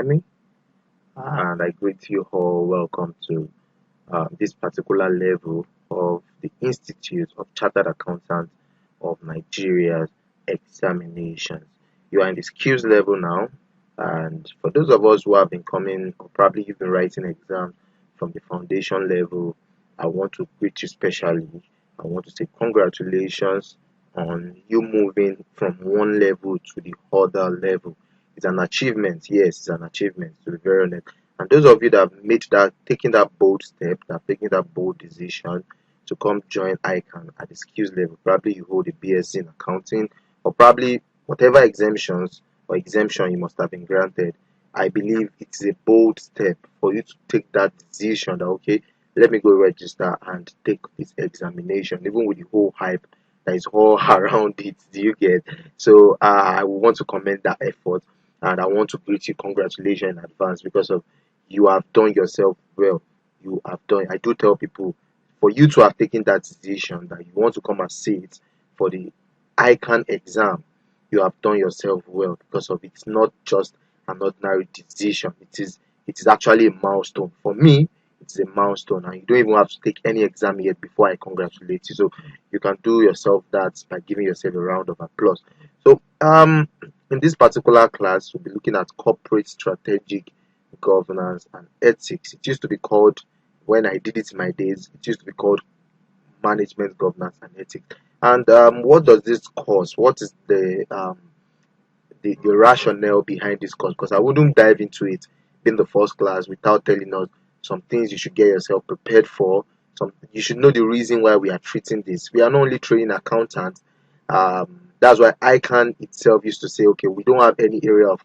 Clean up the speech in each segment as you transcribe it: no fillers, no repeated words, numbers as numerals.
SME, and I greet you all. Welcome to this particular level of the Institute of Chartered Accountants of Nigeria's examinations. You are in the skills level now, and for those of us who have been coming, or probably you've been writing exams from the foundation level, I want to greet you specially. I want to say congratulations on you moving from one level to the other level. It's an achievement, yes, it's an achievement to be very honest. And those of you that have made that, taking that bold step, that have taken that bold decision to come join ICAN at the skills level, probably you hold a BSc in accounting, or probably whatever exemptions or exemption you must have been granted. I believe it's a bold step for you to take that decision that, okay, let me go register and take this examination, even with the whole hype that is all around it. Do you get? So I want to commend that effort, and I want to greet you congratulations in advance because of you have done yourself well. You have done. I do tell people, for you to have taken that decision that you want to come and sit for the ICAN exam, you have done yourself well because of it's not just an ordinary decision. It is actually a milestone. For me, it's a milestone, and you don't even have to take any exam yet before I congratulate you. So you can do yourself that by giving yourself a round of applause. So in this particular class, we'll be looking at corporate strategic governance and ethics. It used to be called, when I did it in my days, it used to be called management governance and ethics. And what does this course? What is the rationale behind this course? Because I wouldn't dive into it in the first class without telling us some things you should get yourself prepared for. Some you should know the reason why we are treating this. We are not only training accountants. That's why ICANN itself used to say, okay, we don't have any area of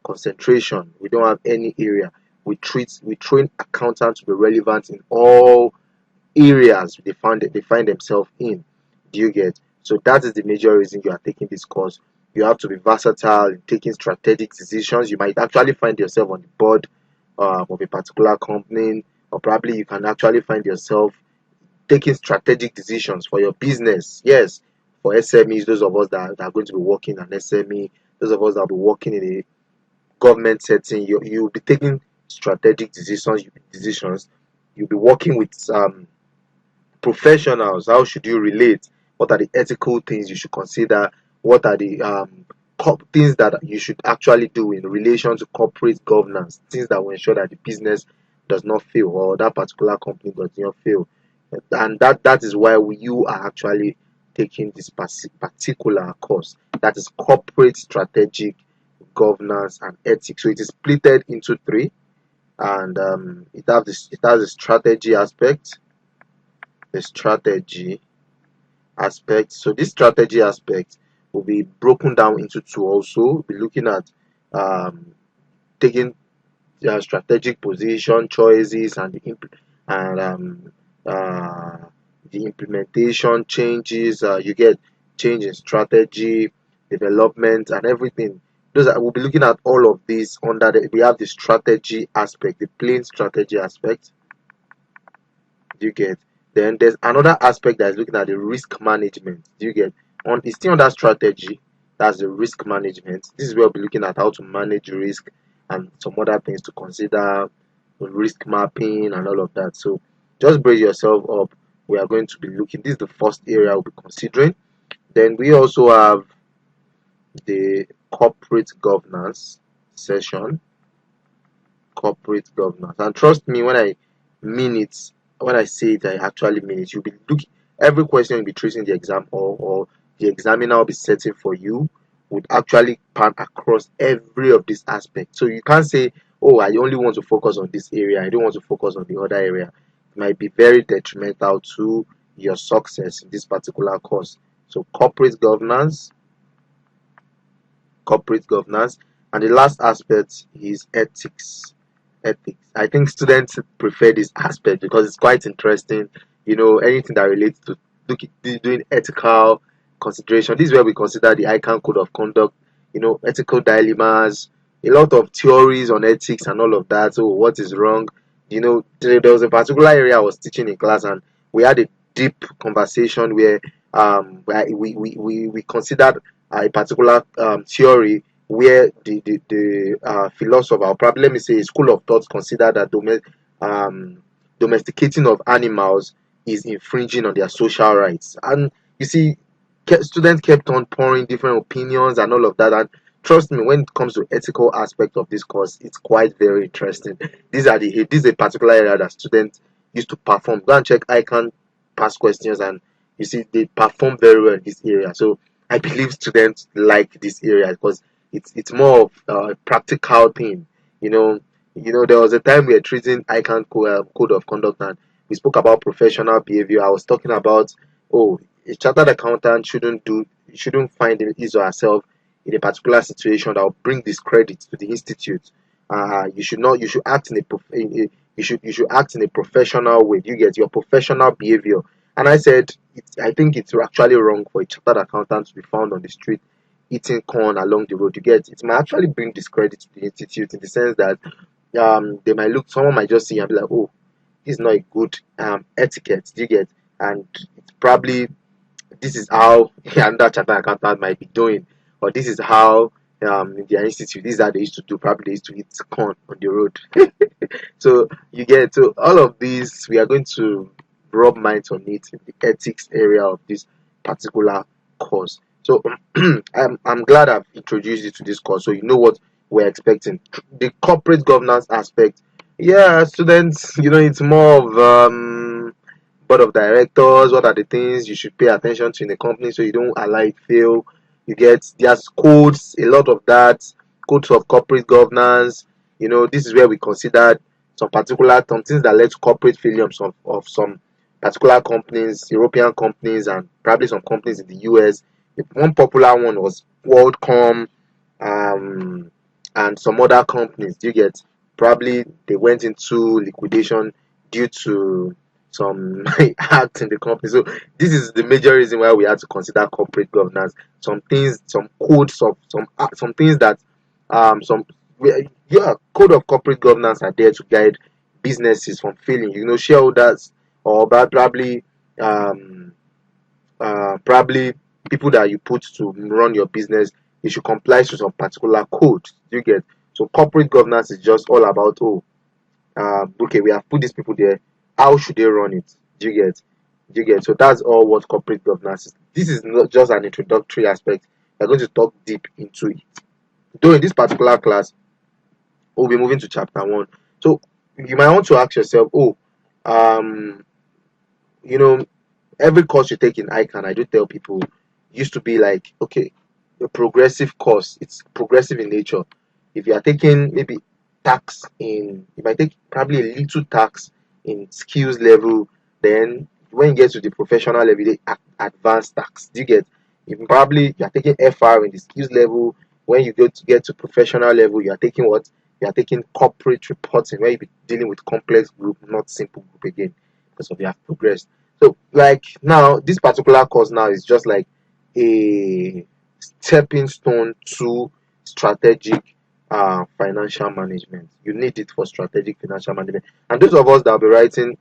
concentration. We don't have any area. We train accountants to be relevant in all areas they find themselves in. Do you get? So that is the major reason you are taking this course. You have to be versatile in taking strategic decisions. You might actually find yourself on the board of a particular company, or probably you can actually find yourself taking strategic decisions for your business. Yes, for SMEs, those of us that are going to be working an SME, those of us that will be working in a government setting, you'll be taking strategic decisions. You'll be working with professionals. How should you relate? What are the ethical things you should consider? What are the things that you should actually do in relation to corporate governance? Things that will ensure that the business does not fail, or that particular company does not fail. And that is why you are actually taking this particular course. That is corporate strategic governance and ethics. So it is splitted into three, and it has a strategy aspect. The strategy aspect. So this strategy aspect will be broken down into two. Also, we'll be looking at taking strategic position choices and the implementation changes. You get change in strategy, development, and everything. We'll be looking at all of these under we have the strategy aspect, the plain strategy aspect. Do you get? Then there's another aspect that is looking at the risk management. Do you get? It's still under strategy. That's the risk management. This is where we'll be looking at how to manage risk and some other things to consider, risk mapping and all of that. So just brace yourself up. We are going to be looking. This is the first area we'll be considering. Then we also have the corporate governance session. Corporate governance. And trust me when I mean it, when I say it, I actually mean it. You'll be looking every question you'll be tracing the exam, or the examiner will be setting for you, would actually pan across every of these aspects. So you can't say, oh, I only want to focus on this area, I don't want to focus on the other area. It might be very detrimental to your success in this particular course. So corporate governance, and the last aspect is ethics. I think students prefer this aspect because it's quite interesting. Anything that relates to doing ethical consideration. This is where we consider the ICAN code of conduct, ethical dilemmas, a lot of theories on ethics and all of that. So what is wrong? There was a particular area I was teaching in class, and we had a deep conversation where we considered a particular theory where the philosopher, or probably let me say a school of thought, consider that domesticating of animals is infringing on their social rights. And you see, students kept on pouring different opinions and all of that. And trust me, when it comes to ethical aspect of this course, it's quite very interesting. This is a particular area that students used to perform. Go and check ICAN past questions, and you see they perform very well in this area. So I believe students like this area because it's more of a practical thing. You know, there was a time we were treating ICAN code of conduct, and we spoke about professional behavior. I was talking about, oh, a chartered accountant shouldn't find his or herself in a particular situation that will bring discredit to the institute. You should not. You should act you should act in a professional way. You get your professional behavior. And I said, I think it's actually wrong for a chartered accountant to be found on the street eating corn along the road. You get it might actually bring discredit to the institute in the sense that someone might just see and be like, oh, this is not a good etiquette. Do you get? And it's probably this is how another chartered accountant might be doing, or this is how in their institute, this is how they used to do. Probably they used to eat corn on the road. So you get, so all of these we are going to rub minds on it in the ethics area of this particular course. So I'm glad I've introduced you to this course, so you know what we're expecting. The corporate governance aspect, yeah, students, it's more of board of directors. What are the things you should pay attention to in the company so you don't allow it fail? You get, there's codes, a lot of that, codes of corporate governance. This is where we considered some things that led to corporate failures of some particular companies, European companies, and probably some companies in the US. One popular one was WorldCom, and some other companies. Do you get? Probably they went into liquidation due to some acts in the company. So this is the major reason why we had to consider corporate governance. Some things, some codes of some things that some yeah, code of corporate governance are there to guide businesses from failing. Shareholders, or um probably people that you put to run your business, you should comply to some particular code. You get? So corporate governance is just all about, oh, okay, we have put these people there. How should they run it? Do you get? So that's all what corporate governance is. This is not just an introductory aspect. We're going to talk deep into it. Though in this particular class, we'll be moving to chapter 1. So you might want to ask yourself, oh, um, you know, every course you take in ICAN, I do tell people, used to be like, okay, a progressive course. It's progressive in nature. If you are taking maybe you might take probably a little tax in skills level. Then when you get to the professional level, they advanced tax. Do you get? If probably you are taking FR in the skills level, when you get to professional level, you are taking what? You are taking corporate reporting, where you be dealing with complex group, not simple group again, because of you have progressed. So like now, this particular course now is just like a stepping stone to strategic financial management. You need it for strategic financial management. And those of us that will be writing,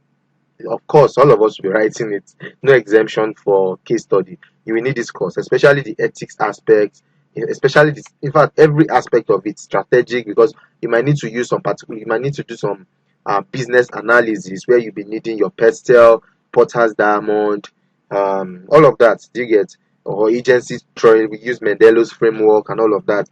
of course, all of us will be writing it. No exemption for case study. You will need this course, especially the ethics aspects, especially this, in fact, every aspect of it strategic, because you might need to use you might need to do some business analysis where you'll be needing your pestel, Potter's diamond, all of that. Do you get? Or agencies, we use Mendelo's framework and all of that.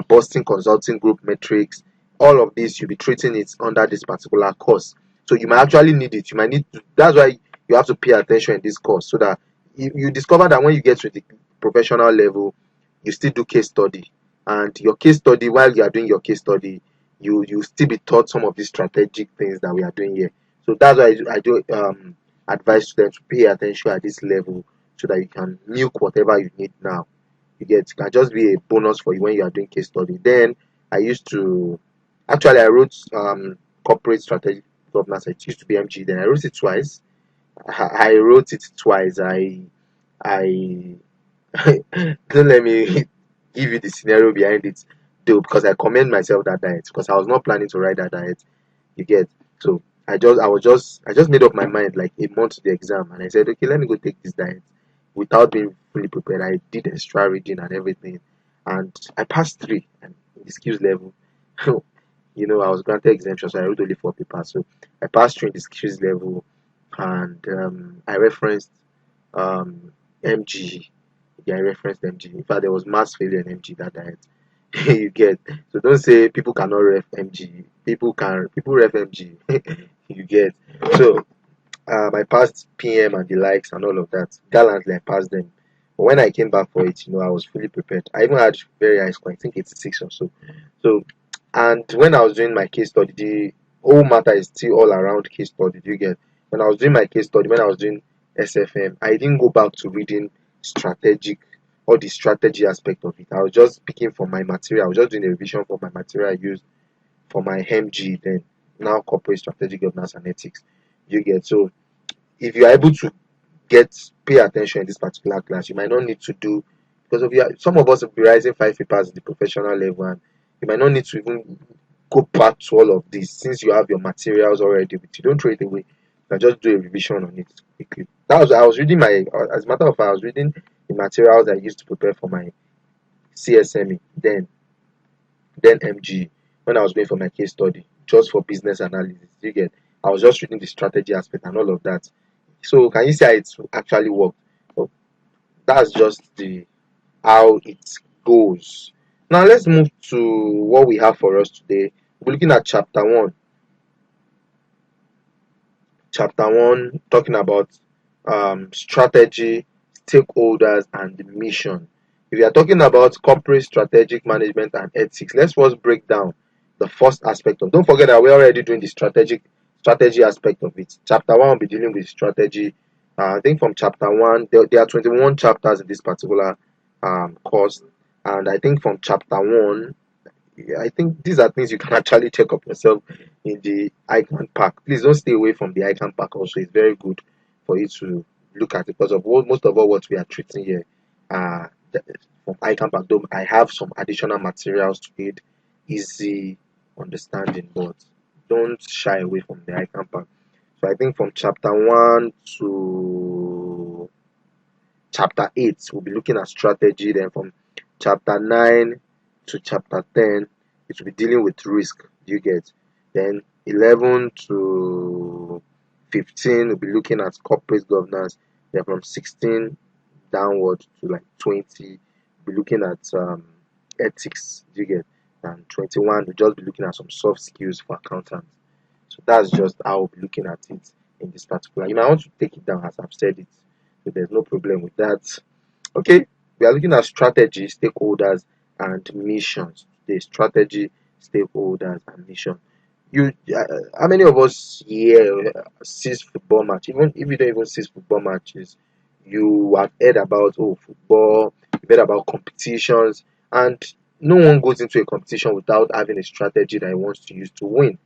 Boston Consulting Group metrics, all of this you'll be treating it under this particular course. So you might actually need it. You might need to, that's why you have to pay attention in this course, so that you discover that when you get to the professional level, you still do case study. And your case study, while you are doing your case study, you still be taught some of these strategic things that we are doing here. So that's why I do advise students to pay attention at this level, so that you can milk whatever you need now. You get? It can just be a bonus for you when you are doing case study. Then I used to I wrote corporate strategic governance. It used to be MG. Then I wrote it twice. I wrote it twice. I don't let me give you the scenario behind it, though, because I commend myself that diet, because I was not planning to write that diet. You get? So I just made up my mind like a month to the exam, and I said, okay, let me go take this diet without being fully prepared. I did extra reading and everything, and I passed three and in the skills level. I was granted exemption, so I wrote only four papers. So I passed through in the skills level, and I referenced um, MG. Yeah, I referenced MG. In fact, there was mass failure in MG that diet. You get, so don't say people cannot ref MG. People can. People ref MG. You get. So I passed PM and the likes and all of that. Gallantly, I passed them. But when I came back for it, I was fully prepared. I even had very high score, I think 86 or so. So, and when I was doing my case study, the whole matter is still all around case study. Do you get? When I was doing my case study, when I was doing SFM, I didn't go back to reading strategic or the strategy aspect of it. I was just picking from my material. I was just doing a revision for my material I used for my MG then, now corporate strategic governance and ethics. You get? So if you are able to pay attention in this particular class, you might not need to do, because of some of us will be rising five papers at the professional level, and you might not need to even go back to all of this since you have your materials already with you. Don't throw it away. You can just do a revision on it quickly. I was reading as a matter of fact, I was reading the materials I used to prepare for my CSME then MG, when I was going for my case study, just for business analysis. You get? I was just reading the strategy aspect and all of that. So can you see how it actually worked? So that's just the how it goes. Now let's move to what we have for us today. We're looking at chapter one. Chapter one, talking about strategy, stakeholders, and the mission. If you are talking about corporate strategic management and ethics, let's first break down the first aspect of. Don't forget that we're already doing the strategy aspect of it. Chapter one will be dealing with strategy. I think from chapter one, there are 21 chapters in this particular course, and I think from chapter one, I think these are things you can actually check up yourself in the ICAN pack. Please don't stay away from the ICAN pack. Also, it's very good for you to look at it because of most of all what we are treating here. Uh, from ICAN pack, though I have some additional materials to aid easy understanding, but don't shy away from the ICAN pack. So I think from chapter 1 to chapter 8, we'll be looking at strategy. Then from chapter 9 to chapter 10, it will be dealing with risk. Do you get? Then 11 to 15, we'll be looking at corporate governance. Then from 16 downward to like 20, we'll be looking at ethics. Do you get? And 21, we'll just be looking at some soft skills for accountants. So that's just how we'll be looking at it in this particular. You might want to take it down as I've said it. So there's no problem with that. Okay, we are looking at strategy, stakeholders, and missions. The strategy, stakeholders, and mission. How many of us here sees football match? Even if you don't even see football matches, you have heard about football. You've heard about competitions, and no one goes into a competition without having a strategy that he wants to use to win.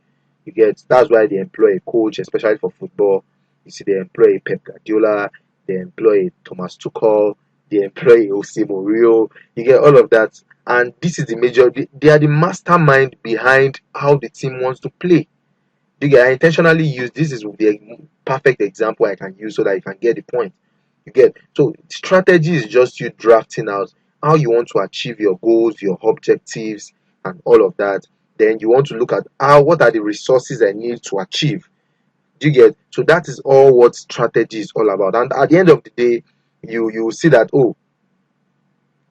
You get? That's why they employ a coach, especially for football. You see, they employ a Pep Guardiola, they employ a Thomas Tuchel, they employ a Jose Mourinho. You get all of that, and this is the major. They are the mastermind behind how the team wants to play. You get? I intentionally use this is the perfect example I can use so that you can get the point. You get? So strategy is just you drafting out how you want to achieve your goals, your objectives, and all of that. Then you want to look at what are the resources I need to achieve. Do you get? So that is all what strategy is all about. And at the end of the day, you will see that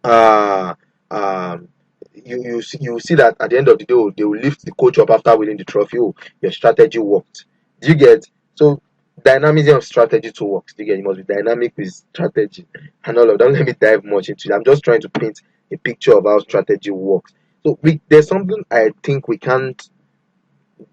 uh um you will see that at the end of the day, they will lift the coach up after winning the trophy. Your strategy worked. Do you get? So dynamism of strategy to work. Do you get? You must be dynamic with strategy and all of that. Don't let me dive much into it. I'm just trying to paint a picture of how strategy works. So there's something I think we can't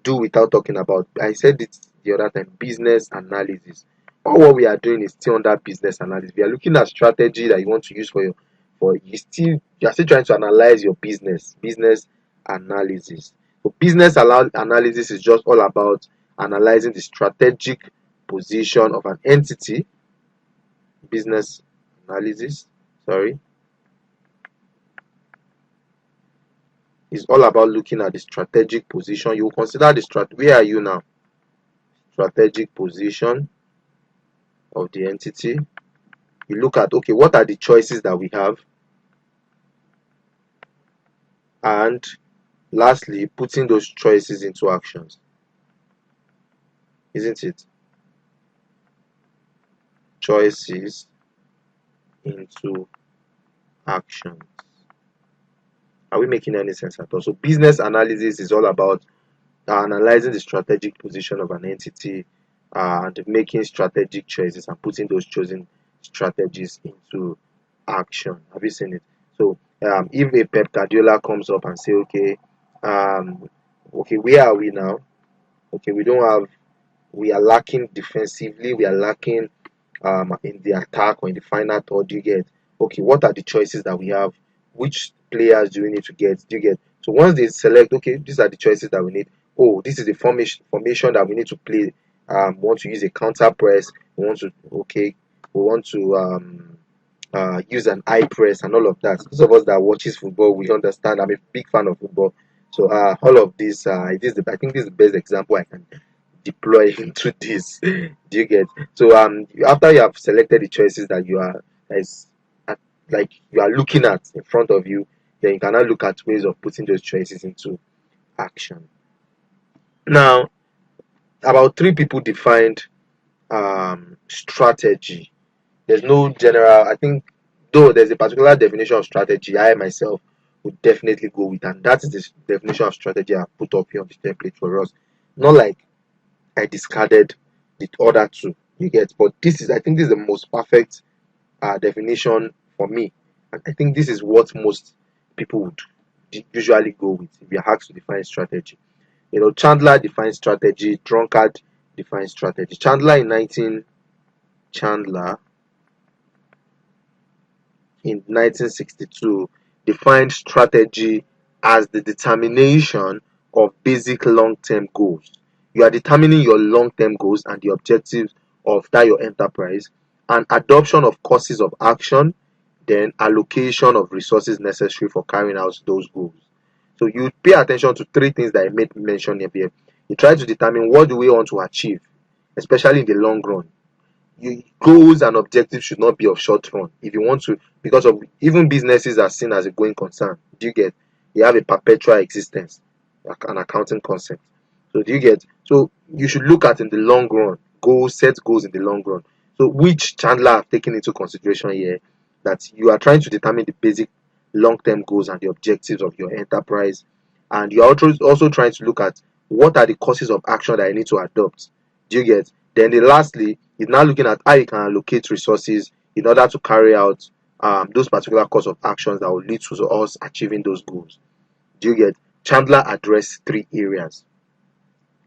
do without talking about. I said it the other time, business analysis. All what we are doing is still under business analysis. We are looking at strategy that you want to use for you are still trying to analyze your business analysis. So analysis is just all about analyzing the strategic position of an entity. Business analysis, sorry, is all about looking at the strategic position. You will consider where are you now? Strategic position of the entity. You look at, okay, what are the choices that we have? and lastly, putting those choices into actions, isn't it? Choices into actions. Are we making any sense at all? So business analysis is all about analyzing the strategic position of an entity and making strategic choices and putting those chosen strategies into action. Have you seen it? So if a Pep Guardiola comes up and say, okay, where are we now? Okay, we are lacking defensively, we are lacking in the attack or in the final third. Do you get? Okay, what are the choices that we have? Which players do we need to get? Do you get? So once they select, okay, these are the choices that we need. Oh, this is the formation that we need to play. We want to use a counter press. We want to use an eye press and all of that. Those of us that watches football, we understand. I'm a big fan of football, so all of this, I think this is the best example I can deploy into this. Do you get? So after you have selected the choices that you are as like you are looking at in front of you, then you can now look at ways of putting those choices into action. Now, about three people defined strategy. There's no general, I think, though there's a particular definition of strategy, I myself would definitely go with, and that is the definition of strategy I put up here on the template for us. Not like I discarded the other two, you get, but I think this is the most perfect definition for me, and I think this is what most people would usually go with if you're asked to define strategy. Chandler defines strategy, Drunkard defines strategy. Chandler in 1962 defined strategy as the determination of basic long-term goals. You are determining your long-term goals and the objectives of that your enterprise, and adoption of courses of action, then allocation of resources necessary for carrying out those goals. So you pay attention to three things that I made mention here. You try to determine what do we want to achieve, especially in the long run. Goals and objectives should not be of short run. If you want to, because of even businesses are seen as a going concern. Do you get? You have a perpetual existence, like an accounting concept. So do you get? So you should look at in the long run. Set goals in the long run. So which Chandler have taken into consideration here that you are trying to determine the basic long-term goals and the objectives of your enterprise, and you are also trying to look at what are the courses of action that I need to adopt. Do you get? Then lastly is now looking at how you can allocate resources in order to carry out those particular course of actions that will lead to us achieving those goals. Do you get? Chandler addressed three areas.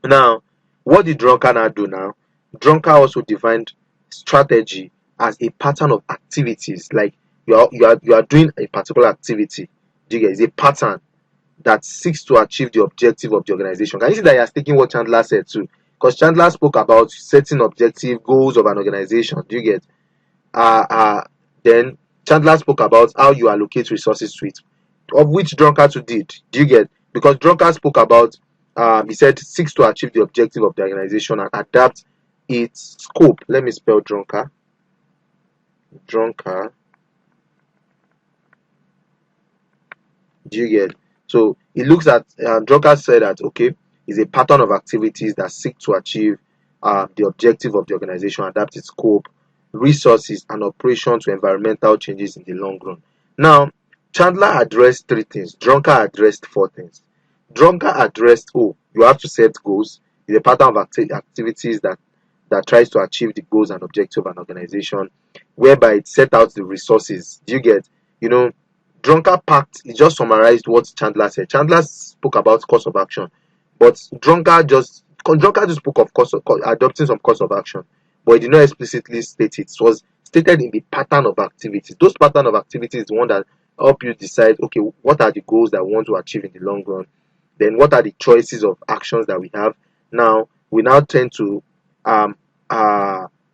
Now, what did Drunkard now do now? Drunkard also defined strategy as a pattern of activities. Like you are doing a particular activity. Do you get? It's a pattern that seeks to achieve the objective of the organization. Can you see that you are taking what Chandler said too? Because Chandler spoke about setting objective goals of an organization. Do you get? Then Chandler spoke about how you allocate resources to it, of which Drunkard too did. Do you get? Because Drunkard spoke about, he said, seeks to achieve the objective of the organization and adapt its scope. Let me spell Drunkard. Drunkard. Do you get? So it looks at Drunkard said that okay, is a pattern of activities that seek to achieve the objective of the organization, adapt its scope, resources, and operation to environmental changes in the long run. Now, Chandler addressed three things. Drunkard addressed four things. Drunkard addressed, you have to set goals. It's a pattern of activities that tries to achieve the goals and objectives of an organization, whereby it set out the resources. Do you get? Drunkard packed, he just summarized what Chandler said. Chandler spoke about course of action, but Drunkard just spoke of adopting some course of action, but he did not explicitly state it. It was stated in the pattern of activities. Those pattern of activities is the one that help you decide, okay, what are the goals that we want to achieve in the long run? Then what are the choices of actions that we have? Now, we now tend to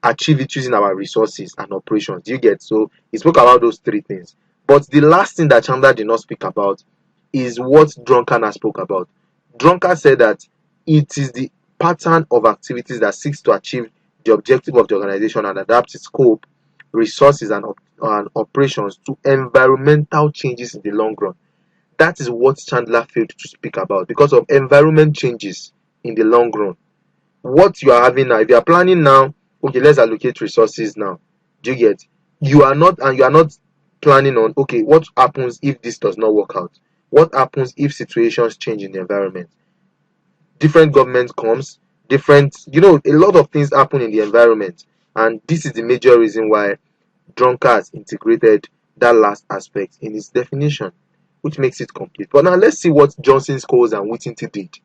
achieve it using our resources and operations. Do you get? So he spoke about those three things. But the last thing that Chandler did not speak about is what Drunkard spoke about. Drunkard said that it is the pattern of activities that seeks to achieve the objective of the organization and adapt its scope, resources, and operations to environmental changes in the long run. That is what Chandler failed to speak about because of environment changes in the long run. What you are having now, if you are planning now, okay, let's allocate resources now. Do you get? You are not planning on, okay, what happens if this does not work out? What happens if situations change in the environment? Different government comes, different, a lot of things happen in the environment, and this is the major reason why Drunker has integrated that last aspect in its definition, which makes it complete. But now let's see what Johnson, Scholes, and Whittington did.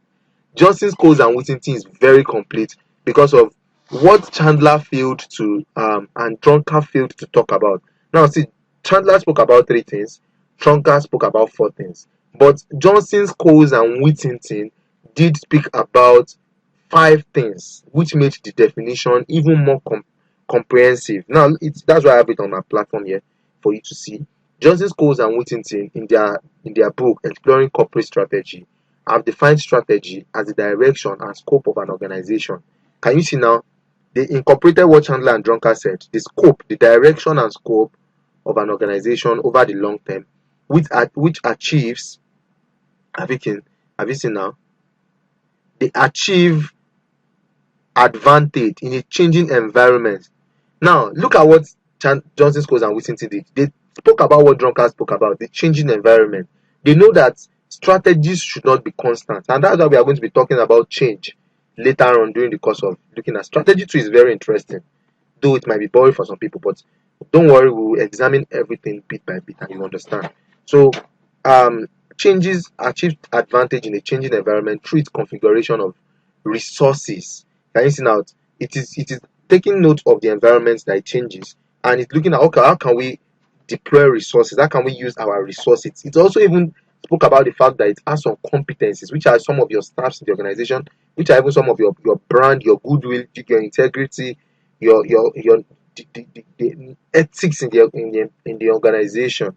Johnson, Scholes, and Whittington is very complete because of what Chandler failed to and Drunker failed to talk about. Now, see, Chandler spoke about 3 things, Drunker spoke about 4 things, but Johnson, Scholes, and Whittington did speak about 5 things, which made the definition even more comprehensive. Now, that's why I have it on my platform here for you to see. Johnson, Scholes, and Whittington in their book Exploring Corporate Strategy have defined strategy as the direction and scope of an organization. Can you see now? They incorporated what Chandler and Drunker said: the scope, the direction, and scope of an organization over the long term, which achieves. Have you seen now? They achieve advantage in a changing environment. Now, look at what Johnson, Scholes, and Whittington did. They spoke about what Drunkard spoke about, the changing environment. They know that strategies should not be constant, and that's why we are going to be talking about change later on during the course of looking at strategy. Too is very interesting, though it might be boring for some people, but don't worry, we will examine everything bit by bit and you understand. So, um, changes achieve advantage in a changing environment through its configuration of resources. Can you see now? It is taking note of the environment that it changes, and it's looking at, okay, how can we deploy resources? How can we use our resources? It also even spoke about the fact that it has some competencies, which are some of your staffs in the organization, which are even some of your brand, your goodwill, your integrity, your the ethics in the organization.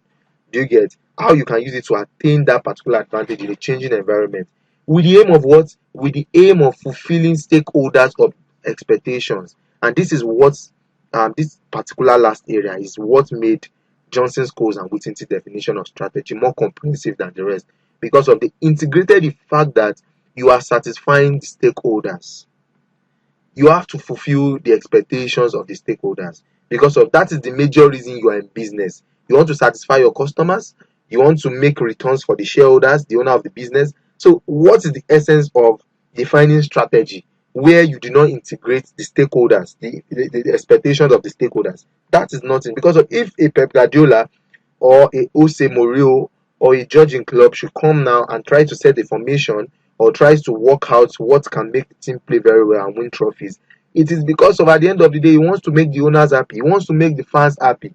Do you get how you can use it to attain that particular advantage in a changing environment? With the aim of what? With the aim of fulfilling stakeholders of expectations. And this is what this particular last area is what made Johnson, Scholes, and Whittington definition of strategy more comprehensive than the rest, because of the integrated the fact that you are satisfying the stakeholders. You have to fulfill the expectations of the stakeholders, because of that is the major reason you are in business. You want to satisfy your customers, you want to make returns for the shareholders, the owner of the business. So what is the essence of defining strategy where you do not integrate the stakeholders, the expectations of the stakeholders? That is nothing, because of if a Pep Guardiola or a Jose Mourinho or a judging club should come now and try to set a formation or tries to work out what can make the team play very well and win trophies, it is because of, at the end of the day, he wants to make the owners happy, he wants to make the fans happy.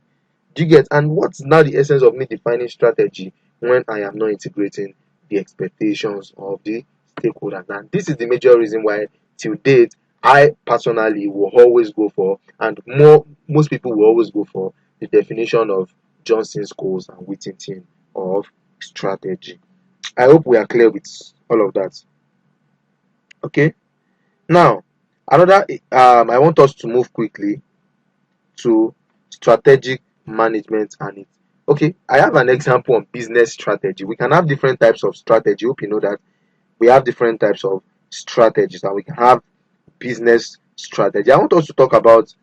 Do you get? And what's now the essence of me defining strategy when I am not integrating the expectations of the stakeholders? And this is the major reason why, till date, I personally will always go for, and most people will always go for, the definition of Johnson, Scholes, and Whittington of strategy. I hope we are clear with all of that. Okay. Now, another I want us to move quickly to strategic management and it. Okay, I have an example on business strategy. We can have different types of strategy. Hope you know that we have different types of strategies and we can have business strategy. I want us to talk about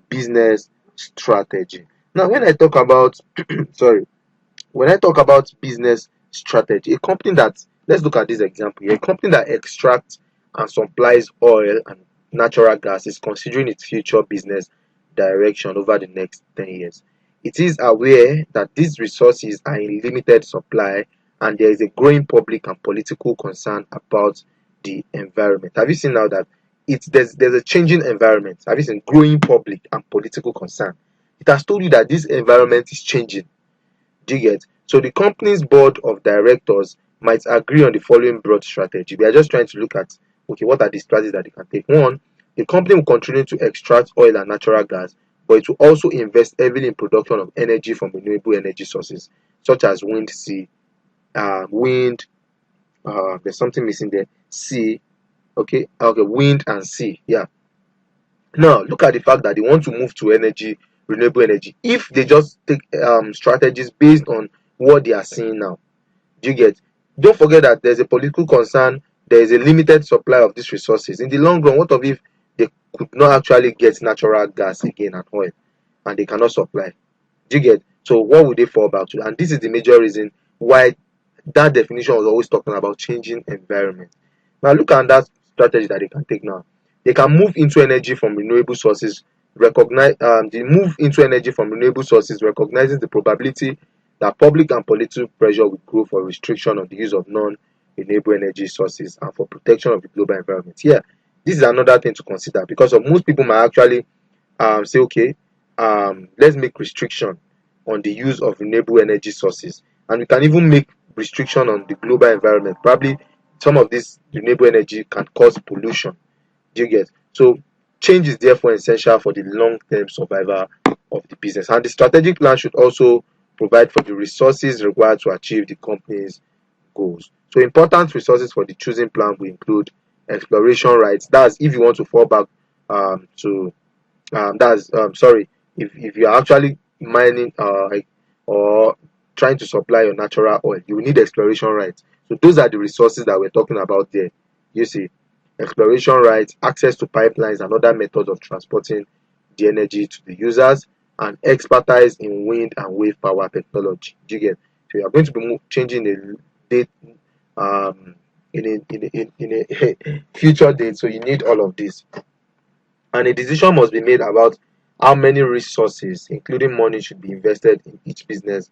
business strategy. Now, when I talk about sorry, when I talk about business strategy, a company that, let's look at this example here, a company that extracts and supplies oil and natural gas is considering its future business direction over the next 10 years. It is aware that these resources are in limited supply and there is a growing public and political concern about the environment. Have you seen now that there's a changing environment? Have you seen growing public and political concern? It has told you that this environment is changing. Do you get? So the company's board of directors might agree on the following broad strategy. We are just trying to look at, okay, what are the strategies that they can take. One, the company will continue to extract oil and natural gas, but it will also invest heavily in production of energy from renewable energy sources, such as wind. There's something missing there. Sea. Okay, wind and sea. Yeah. Now, look at the fact that they want to move to renewable energy. If they just take strategies based on what they are seeing now, Do you get? Don't forget that there's a political concern, there is a limited supply of these resources. In the long run, what if they could not actually get natural gas again and oil, and they cannot supply? Do you get? So what would they fall back to? And this is the major reason why that definition was always talking about changing environment. Now look at that strategy that they can take now. They can move into energy from renewable sources, recognizing the probability that public and political pressure will grow for restriction on the use of non-renewable energy sources and for protection of the global environment. Yeah, this is another thing to consider, because of most people might actually say, okay, let's make restriction on the use of renewable energy sources, and we can even make restriction on the global environment. Probably some of this renewable energy can cause pollution. Do you get? So change is therefore essential for the long-term survival of the business, and the strategic plan should also provide for the resources required to achieve the company's goals. So important resources for the choosing plan will include exploration rights. That's if you want to fall back to that's sorry, if you're actually mining or trying to supply your natural oil, you will need exploration rights. So those are the resources that we're talking about there. You see, exploration rights, access to pipelines and other methods of transporting the energy to the users, and expertise in wind and wave power technology. Do you get? So you are going to be changing a date in a future date, so you need all of this. And a decision must be made about how many resources, including money, should be invested in each business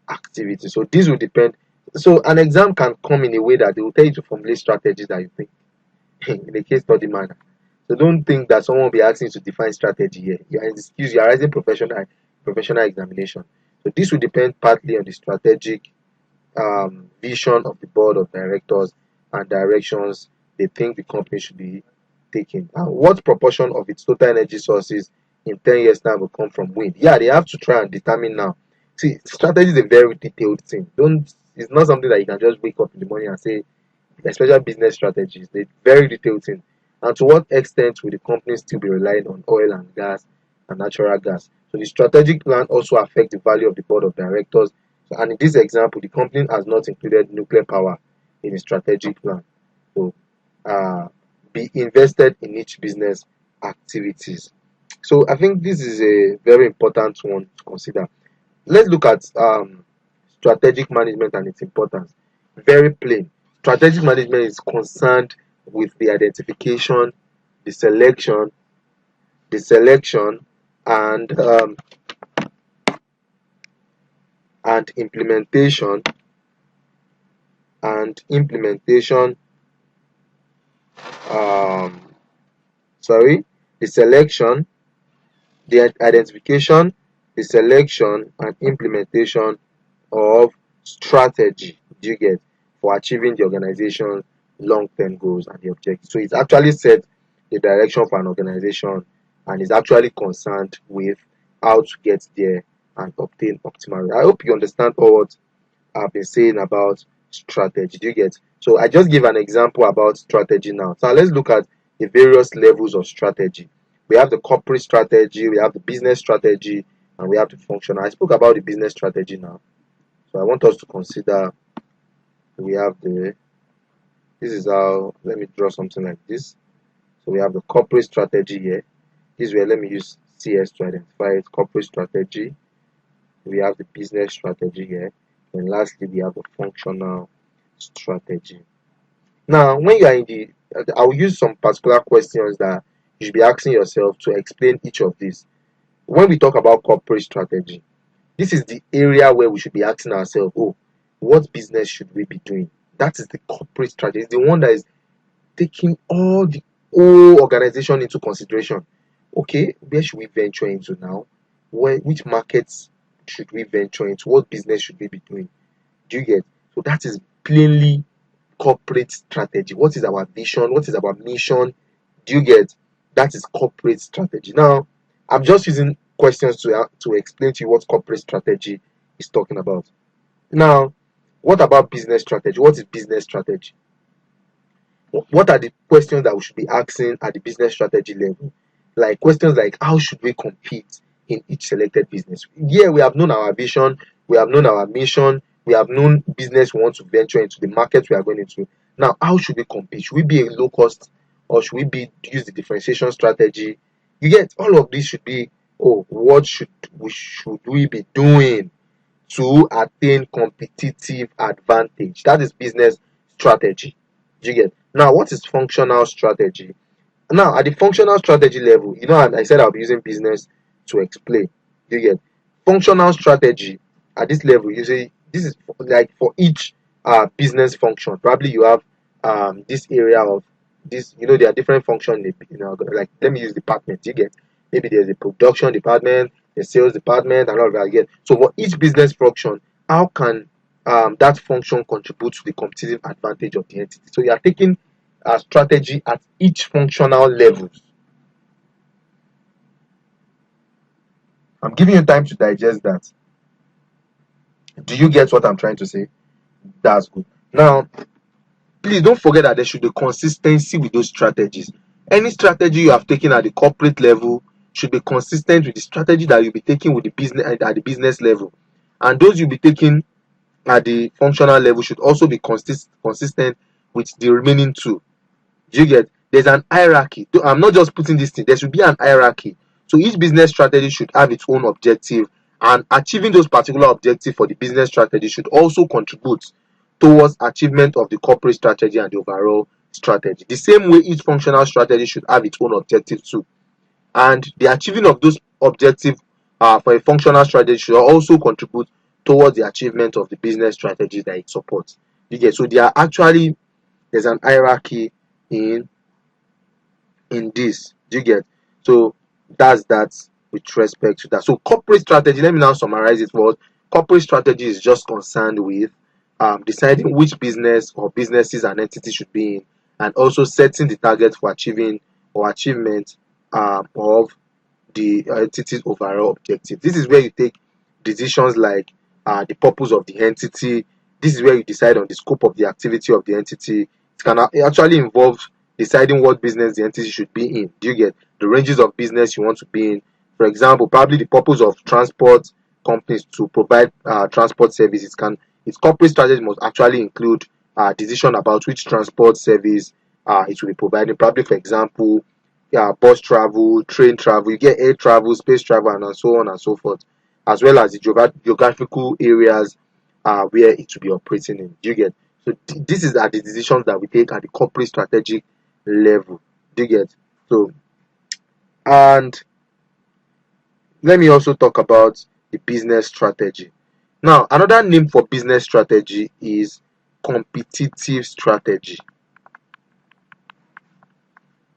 activity. So this will depend. So an exam can come in a way that they will tell you to formulate strategies that you think in a case study manner. So don't think that someone will be asking you to define strategy here. You are in this, you are writing professional examination. So this will depend partly on the strategic vision of the board of directors and directions they think the company should be taking. And what proportion of its total energy sources in 10 years time will come from wind? Yeah, they have to try and determine now. See, strategy is a very detailed thing. Don't It's not something that you can just wake up in the morning and say, especially business strategies. They're very detailed thing. And to what extent will the company still be relying on oil and gas and natural gas? So the strategic plan also affects the value of the board of directors. So, and in this example, the company has not included nuclear power in the strategic plan. So be invested in each business activities. So I think this is a very important one to consider. Let's look at strategic management and its importance. Very plain. Strategic management is concerned with the identification, the selection, and implementation um, the selection, the identification, the selection, and implementation of strategy. Do you get? For achieving the organization's long-term goals and the objectives. So it's actually set the direction for an organization and is actually concerned with how to get there and obtain optimal. I hope you understand all what I've been saying about strategy. Do you get? So I just give an example about strategy now. So let's look at the various levels of strategy. We have the corporate strategy, we have the business strategy, and we have the functional. I spoke about the business strategy now. So I want us to consider, we have this is how, let me draw something like this. So we have the corporate strategy here. This is where, let me use CS to identify it, corporate strategy. We have the business strategy here. And lastly, we have the functional strategy. Now, when you are in the, I will use some particular questions that you should be asking yourself to explain each of these. When we talk about corporate strategy, this is the area where we should be asking ourselves, oh, what business should we be doing? That is the corporate strategy. It's the one that is taking all the whole organization into consideration. Okay, where should we venture into now? Which markets should we venture into? What business should we be doing? Do you get? So that is plainly corporate strategy. What is our vision? What is our mission? Do you get? That is corporate strategy. Now, I'm just using questions to explain to you what corporate strategy is talking about. Now, what about business strategy? What is business strategy? What are the questions that we should be asking at the business strategy level? Like questions like, how should we compete in each selected business? Here we have known our vision, we have known our mission, We have known business we want to venture into, the market we are going into. Now, how should we compete? Should we be a low cost, or should we use the differentiation strategy? You get, all of this should be, oh, what should we be doing to attain competitive advantage? That is business strategy. Do you get? Now, what is functional strategy? Now, at the functional strategy level, I said I'll be using business to explain. Do you get? Functional strategy at this level, you say this is like for each business function. Probably you have this area of this, there are different functions, like let me use department. You get? Maybe there's a production department, a sales department, and all of that. You get? So for each business function, how can that function contribute to the competitive advantage of the entity? So you are taking a strategy at each functional level. I'm giving you time to digest that. Do you get what I'm trying to say? That's good. Now, please don't forget that there should be consistency with those strategies. Any strategy you have taken at the corporate level should be consistent with the strategy that you'll be taking with the business at the business level, and those you'll be taking at the functional level should also be consistent with the remaining two. Do you get? There's an hierarchy. I'm not just putting this thing. There should be an hierarchy. So each business strategy should have its own objective, and achieving those particular objectives for the business strategy should also contribute towards achievement of the corporate strategy and the overall strategy. The same way each functional strategy should have its own objective too. And the achieving of those objectives for a functional strategy should also contribute towards the achievement of the business strategy that it supports. You get? So there's an hierarchy in this. Do you get? So that's that with respect to that. So corporate strategy, let me now summarize it. For corporate strategy is just concerned with deciding which business or businesses an entity should be in, and also setting the target for achievement of the entity's overall objective. This is where you take decisions like the purpose of the entity. This is where you decide on the scope of the activity of the entity. It can actually involve deciding what business the entity should be in. Do you get? The ranges of business you want to be in? For example, probably the purpose of transport companies to provide transport services. Its corporate strategy must actually include decision about which transport service it will be providing. Probably, for example, bus travel, train travel, you get air travel, space travel, and so on and so forth, as well as the geographical areas where it will be operating in. Do you get? So this is the decisions that we take at the corporate strategic level. Do you get? So, and let me also talk about the business strategy. Now, another name for business strategy is competitive strategy.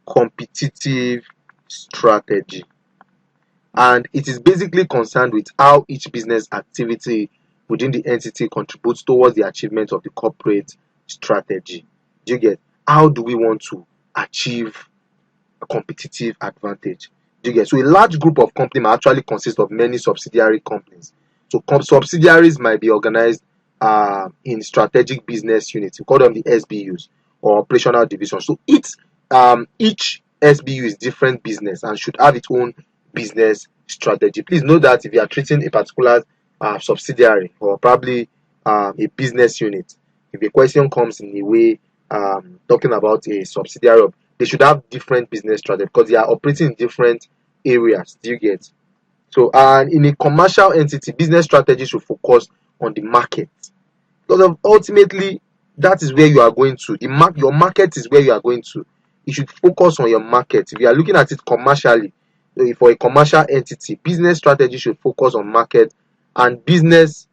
Competitive strategy. And it is basically concerned with how each business activity within the entity contributes towards the achievement of the corporate strategy. Do you get? How do we want to achieve a competitive advantage? Do you get? So a large group of companies might actually consist of many subsidiary companies. So subsidiaries might be organized in strategic business units. We call them the SBUs, or operational divisions. So each SBU is different business and should have its own business strategy. Please know that if you are treating a particular subsidiary or probably a business unit, if a question comes in a way talking about a subsidiary, they should have different business strategy because they are operating in different areas. Do you get? So, and in a commercial entity, business strategy should focus on the market, because ultimately that is where you are going to. Your market is where you are going to. You should focus on your market. If you are looking at it commercially, for a commercial entity, business strategy should focus on market, and business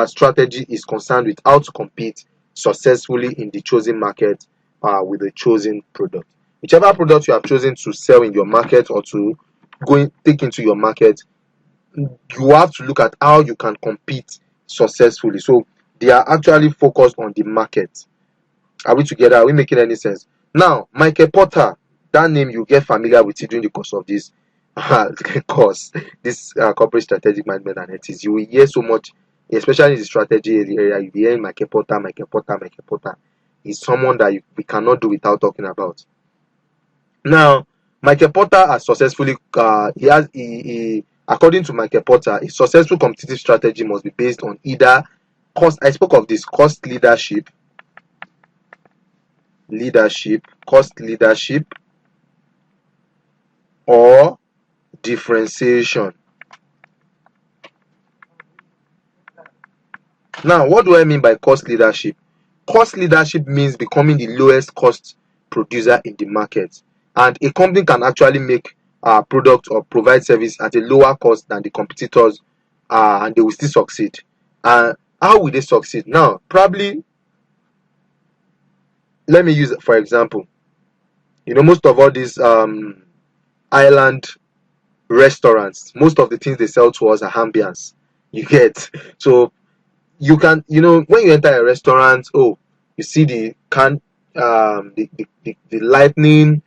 strategy is concerned with how to compete successfully in the chosen market with the chosen product. Whichever product you have chosen to sell in your market or to take into your market, you have to look at how you can compete successfully. So they are actually focused on the market. Are we together? Are we making any sense? Now, Michael Porter, that name you get familiar with it during the course of this corporate strategic management and ethics. You will hear so much, especially in the strategy area. You'll be hearing Michael Porter, Michael Porter, Michael Porter. Is someone that we cannot do without talking about. Now, Michael Porter has successfully according to Michael Porter, a successful competitive strategy must be based on either cost, I spoke of this cost cost leadership, or differentiation. Now, what do I mean by cost leadership? Cost leadership means becoming the lowest cost producer in the market. And a company can actually make a product or provide service at a lower cost than the competitors, and they will still succeed. How will they succeed? Now, probably, let me use for example, most of all these island restaurants, most of the things they sell to us are ambience. You get, so you can, when you enter a restaurant, oh, you see the can the lightning,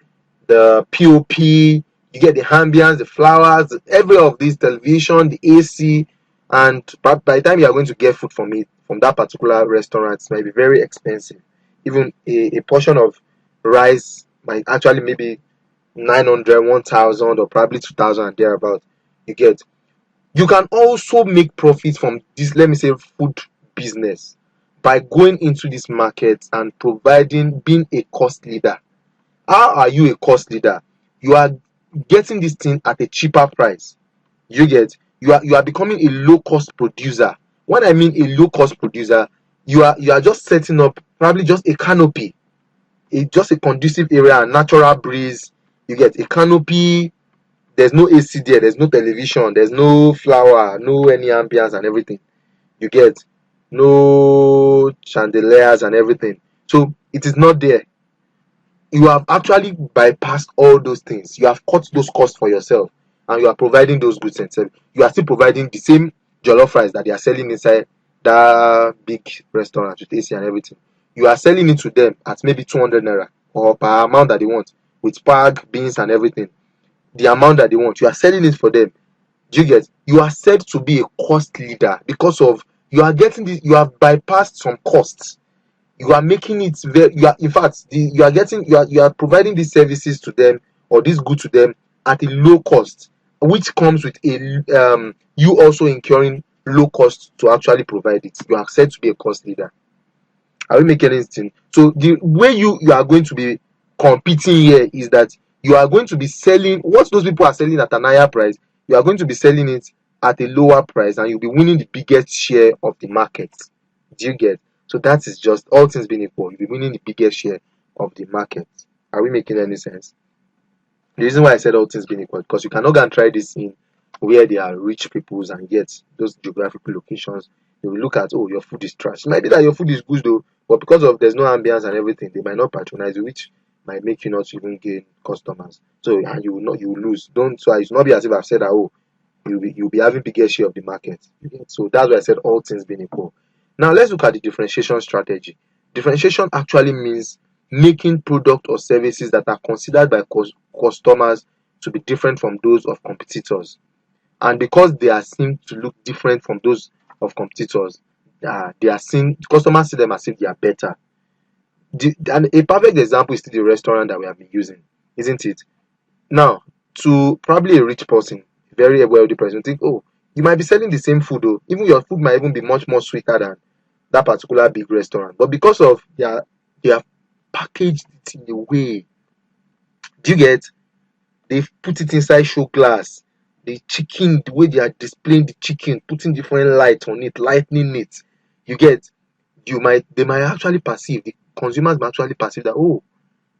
the pop, you get the ambience, the flowers, every of these, television, the AC. And by the time you are going to get food from it, from that particular restaurant, it might be very expensive. Even a portion of rice might actually maybe 900, 1000, or probably 2000 and thereabout. You get, you can also make profit from this, let me say, food business, by going into this market and being a cost leader. How are you a cost leader? You are getting this thing at a cheaper price. You get, you are becoming a low cost producer. When I mean a low cost producer, you are just setting up probably just a canopy, just a conducive area, a natural breeze. You get a canopy. There's no AC there, there's no television, there's no flower, no any ambience and everything. You get, no chandeliers and everything. So it is not there. You have actually bypassed all those things. You have cut those costs for yourself, and you are providing those goods and services. You are still providing the same jollof rice that they are selling inside that big restaurant with AC and everything. You are selling it to them at maybe 200 naira, or per amount that they want, with spag, beans and everything. The amount that they want, you are selling it for them. Do you get? You are said to be a cost leader because of, you are getting this. You have bypassed some costs. You are making it very. You are, in fact, you are getting. You are providing these services to them, or this good to them, at a low cost, which comes with you also incurring low cost to actually provide it. You are said to be a cost leader. Are we making anything? So the way you are going to be competing here is that you are going to be selling what those people are selling at an higher price. You are going to be selling it at a lower price, and you'll be winning the biggest share of the market. Do you get? So that is just, all things being equal, you'll be winning the biggest share of the market. Are we making any sense? The reason why I said all things being equal, because you cannot go and try this in where there are rich peoples, and yet those geographical locations, they will look at, oh, your food is trash. It might be that your food is good though, but because of there's no ambience and everything, they might not patronize you, which might make you not even gain customers. So, and you will not, you will lose. Don't, so it should not be as if I've said that, oh, you'll be having bigger share of the market. So that's why I said all things being equal. Now let's look at the differentiation strategy. Differentiation actually means making product or services that are considered by customers to be different from those of competitors. And because they are seen to look different from those of competitors, they are seen, customers see them as if they are better. And a perfect example is still the restaurant that we have been using, isn't it? Now, to probably a rich person, very wealthy person, think, oh, you might be selling the same food, though. Even your food might even be much more sweeter than that particular big restaurant. But because of they have packaged it in a way, do you get? They've put it inside show glass. The chicken, the way they are displaying the chicken, putting different light on it, lightening it. You get? They might actually perceive, the consumers might actually perceive that, oh,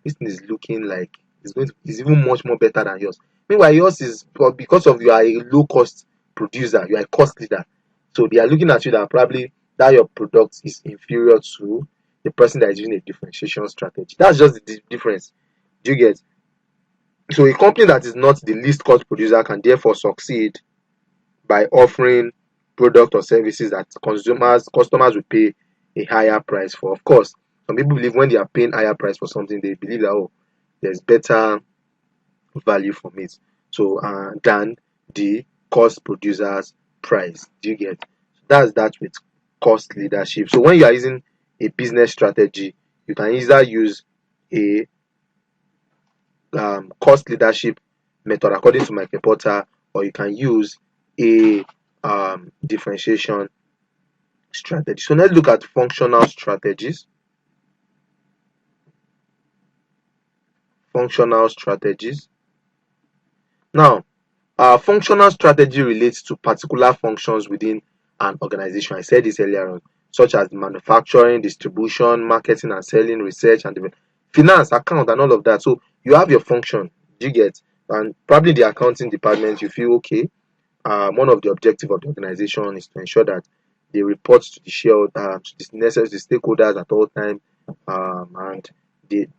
this thing is looking like it's even much more better than yours. Meanwhile, yours is, but because of you are a low cost producer, you are a cost leader. So they are looking at you that probably that your product is inferior to the person that is using a differentiation strategy. That's just the difference. Do you get? So a company that is not the least cost producer can therefore succeed by offering product or services that customers will pay a higher price for. Of course, some people believe when they are paying higher price for something, they believe that, oh, there's better value from it. So than the cost producer's price. Do you get? That's that with cost leadership. So when you are using a business strategy, you can either use a cost leadership method according to Michael Porter, or you can use a differentiation strategy. So let's look at functional strategies. Functional strategies. Now, functional strategy relates to particular functions within an organization. I said this earlier on, such as manufacturing, distribution, marketing and selling, research and development, finance, account, and all of that. So you have your function, do you get? And probably the accounting department, you feel okay. One of the objectives of the organization is to ensure that they report to the to the necessary stakeholders at all times, and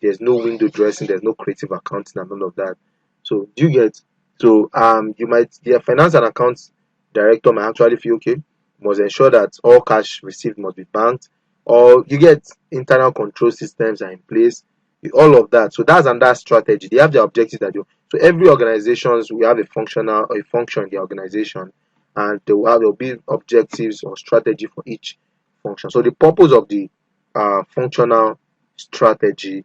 there's no window dressing, there's no creative accounting and all of that. So do you get? So you might the finance and accounts director might actually feel okay, must ensure that all cash received must be banked, or you get internal control systems are in place, all of that. So that's another strategy. They have their objectives that you. So every organizations we have a functional or a function in the organization, and there will be objectives or strategy for each function. So the purpose of the functional strategy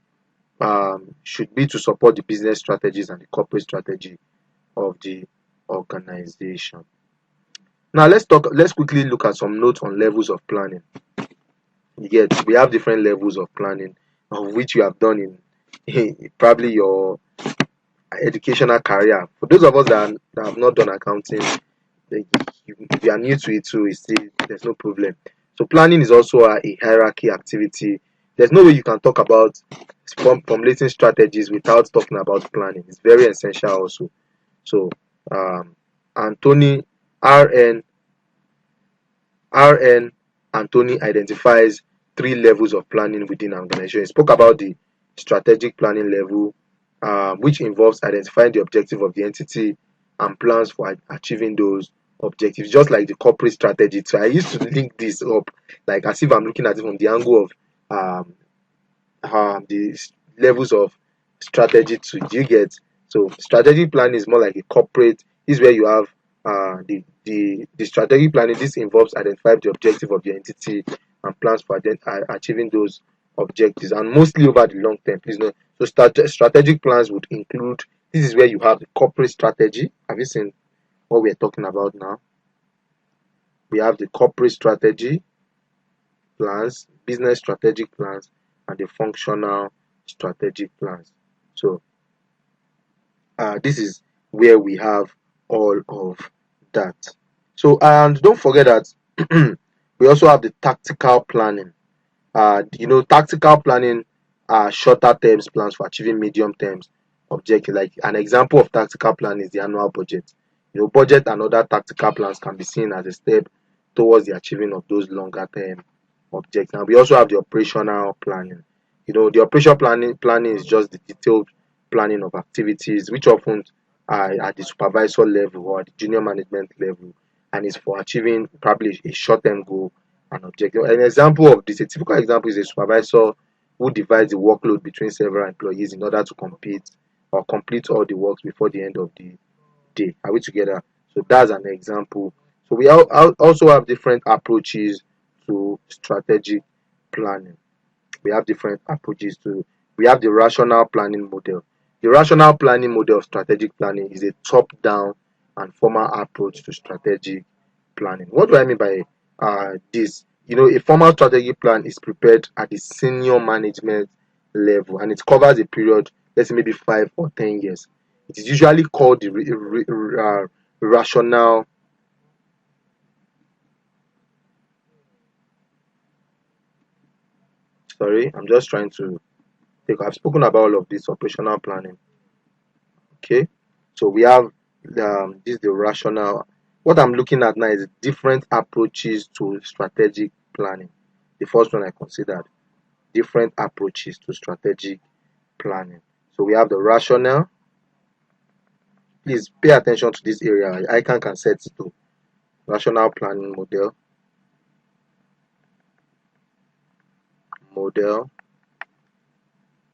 should be to support the business strategies and the corporate strategy of the organization. Now let's quickly look at some notes on levels of planning. We have different levels of planning, of which you have done in probably your educational career. For those of us that have not done accounting, if you are new to it too, there's no problem. So planning is also a hierarchy activity. There's no way you can talk about formulating strategies without talking about planning. It's very essential also. So Anthony RN Anthony identifies 3 levels of planning within an organization. He spoke about the strategic planning level, which involves identifying the objective of the entity and plans for achieving those objectives, just like the corporate strategy. So I used to link this up like as if I'm looking at it from the angle of the levels of strategy to do you get. So strategic planning is more like a corporate. This is where you have the strategic planning. This involves identifying the objective of the entity and plans for achieving those objectives, and mostly over the long term. Please note. So strategic plans would include. This is where you have the corporate strategy. Have you seen what we are talking about now? We have the corporate strategy plans, business strategic plans, and the functional strategic plans. So this is where we have all of that. So and don't forget that we also have the tactical planning. Tactical planning are shorter terms plans for achieving medium terms objectives. Like an example of tactical plan is the annual budget. Budget and other tactical plans can be seen as a step towards the achieving of those longer term objectives. And we also have the operational planning. The operational planning is just the detailed planning of activities, which often are at the supervisor level or at the junior management level, and is for achieving probably a short-term goal and objective. An example of this, a typical example, is a supervisor who divides the workload between several employees in order to complete all the works before the end of the day. Are we together? So that's an example. So we also have different approaches to strategic planning. We have different approaches to. We have the rational planning model. The rational planning model of strategic planning is a top-down and formal approach to strategic planning. What do I mean by this? A formal strategic plan is prepared at the senior management level, and it covers a period, let's say maybe 5 or 10 years. It is usually called the rational. Sorry, I'm just trying to take. I've spoken about all of this operational planning. Okay, so we have this the rational. What I'm looking at now is different approaches to strategic planning. The first one I considered different approaches to strategic planning. So we have the rational. Please pay attention to this area. ICAN can set to rational planning model.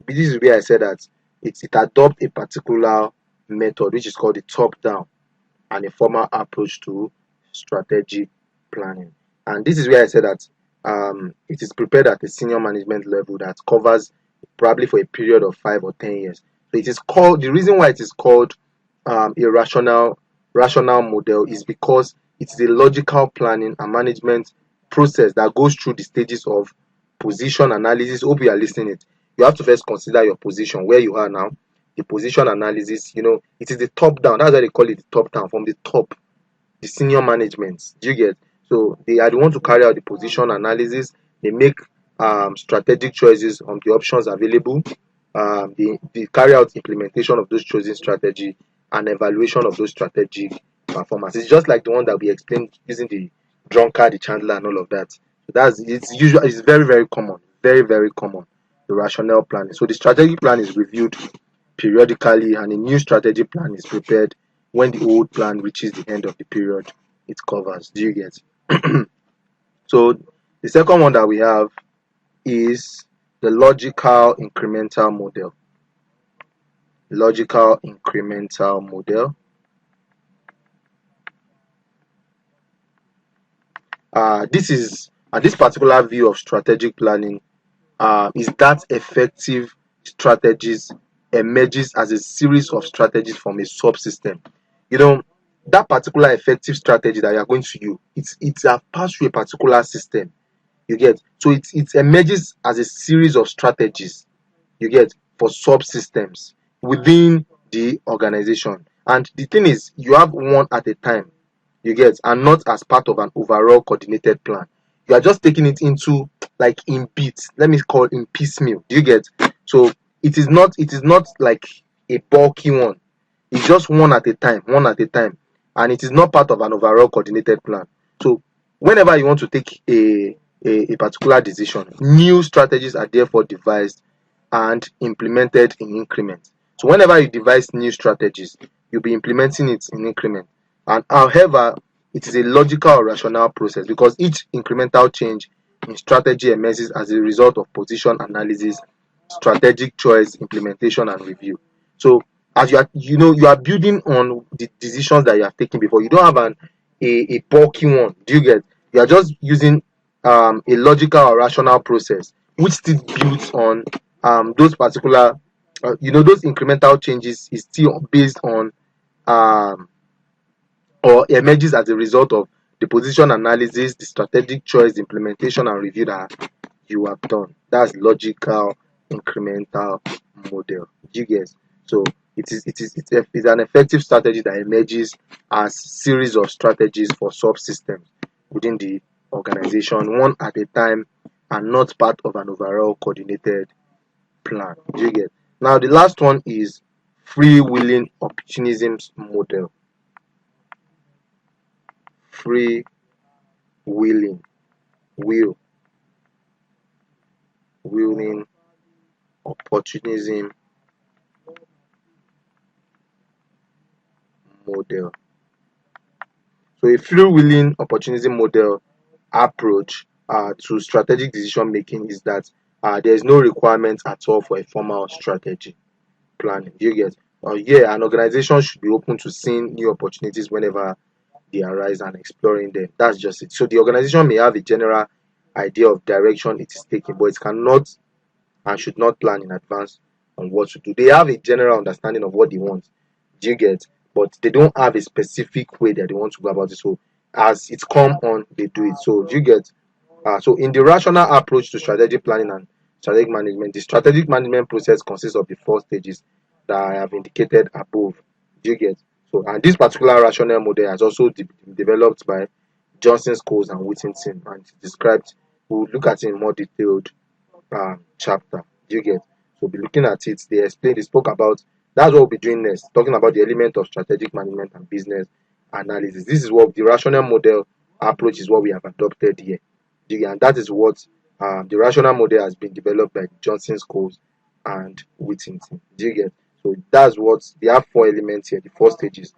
This is where I said that it adopts a particular method which is called the top-down and a formal approach to strategic planning. And this is where I said that it is prepared at a senior management level that covers probably for a period of 5 or 10 years. So it is called, the reason why it is called a rational model is because it is a logical planning and management process that goes through the stages of position analysis. Hope you are listening it. You have to first consider your position, where you are now. The position analysis, it is the top down. That's why they call it the top down, from the top, the senior management. Do you get? So they are the one to carry out the position analysis. They make strategic choices on the options available. They carry out implementation of those chosen strategy and evaluation of those strategic performance. It's just like the one that we explained using the drunkard, the chandler, and all of that. So it's very, very common, very, very common. The rationale planning. So the strategic plan is reviewed periodically, and a new strategy plan is prepared when the old plan reaches the end of the period it covers. Do you get? So the second one that we have is the logical incremental model. Logical incremental model. This particular view of strategic planning is that effective strategies emerges as a series of strategies from a subsystem. That particular effective strategy that you are going to use, it's a pass through a particular system. You get? So it emerges as a series of strategies, you get, for subsystems within the organization. And the thing is, you have one at a time, you get, and not as part of an overall coordinated plan. You are just taking it into, like, in bits, let me call it in piecemeal. Do you get? So it is not like a bulky one. It's just one at a time, and it is not part of an overall coordinated plan. So whenever you want to take a particular decision, new strategies are therefore devised and implemented in increments. So whenever you devise new strategies, you'll be implementing it in increments. And however, it is a logical or rational process, because each incremental change in strategy emerges as a result of position analysis, strategic choice, implementation, and review. So as you are building on the decisions that you have taken before. You don't have a bulky one. Do you get? You are just using a logical or rational process which still builds on those particular those incremental changes is still based on um, or emerges as a result of the position analysis, the strategic choice, the implementation, and review that you have done. That's logical incremental model. Do you get? So it's an effective strategy that emerges as series of strategies for subsystems within the organization, one at a time, and not part of an overall coordinated plan. Do you get? Now the last one is free willing opportunism model. Free willing will willing opportunism model. So a free willing opportunism model approach to strategic decision making is that there is no requirement at all for a formal strategy planning. Do you get? Yeah, an organization should be open to seeing new opportunities whenever they arise and exploring them. That's just it. So the organization may have a general idea of direction it is taking, but it cannot and should not plan in advance on what to do. They have a general understanding of what they want. Do you get? But they don't have a specific way that they want to go about it. So as it's come on, they do it. So do you get? So in the rational approach to strategic planning and strategic management, the strategic management process consists of the four stages that I have indicated above. Do you get? So, and this particular rational model has also been developed by Johnson, Scholes, and Whittington, and it's described. We'll look at it in more detailed chapter. Do you get? So be looking at it. They spoke about, that's what we'll be doing next, talking about the element of strategic management and business analysis. This is what the rational model approach is, what we have adopted here. Do you get? And that is what the rational model has been developed by Johnson, Scholes, and Whittington. Do you get? So that's what they have, four elements here, the four stages.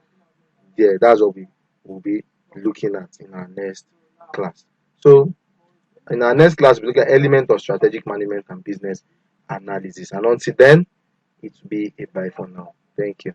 Yeah, that's what we will be looking at in our next class. So in our next class, we look at element of strategic management and business analysis. And until then, it will be a bye for now. Thank you.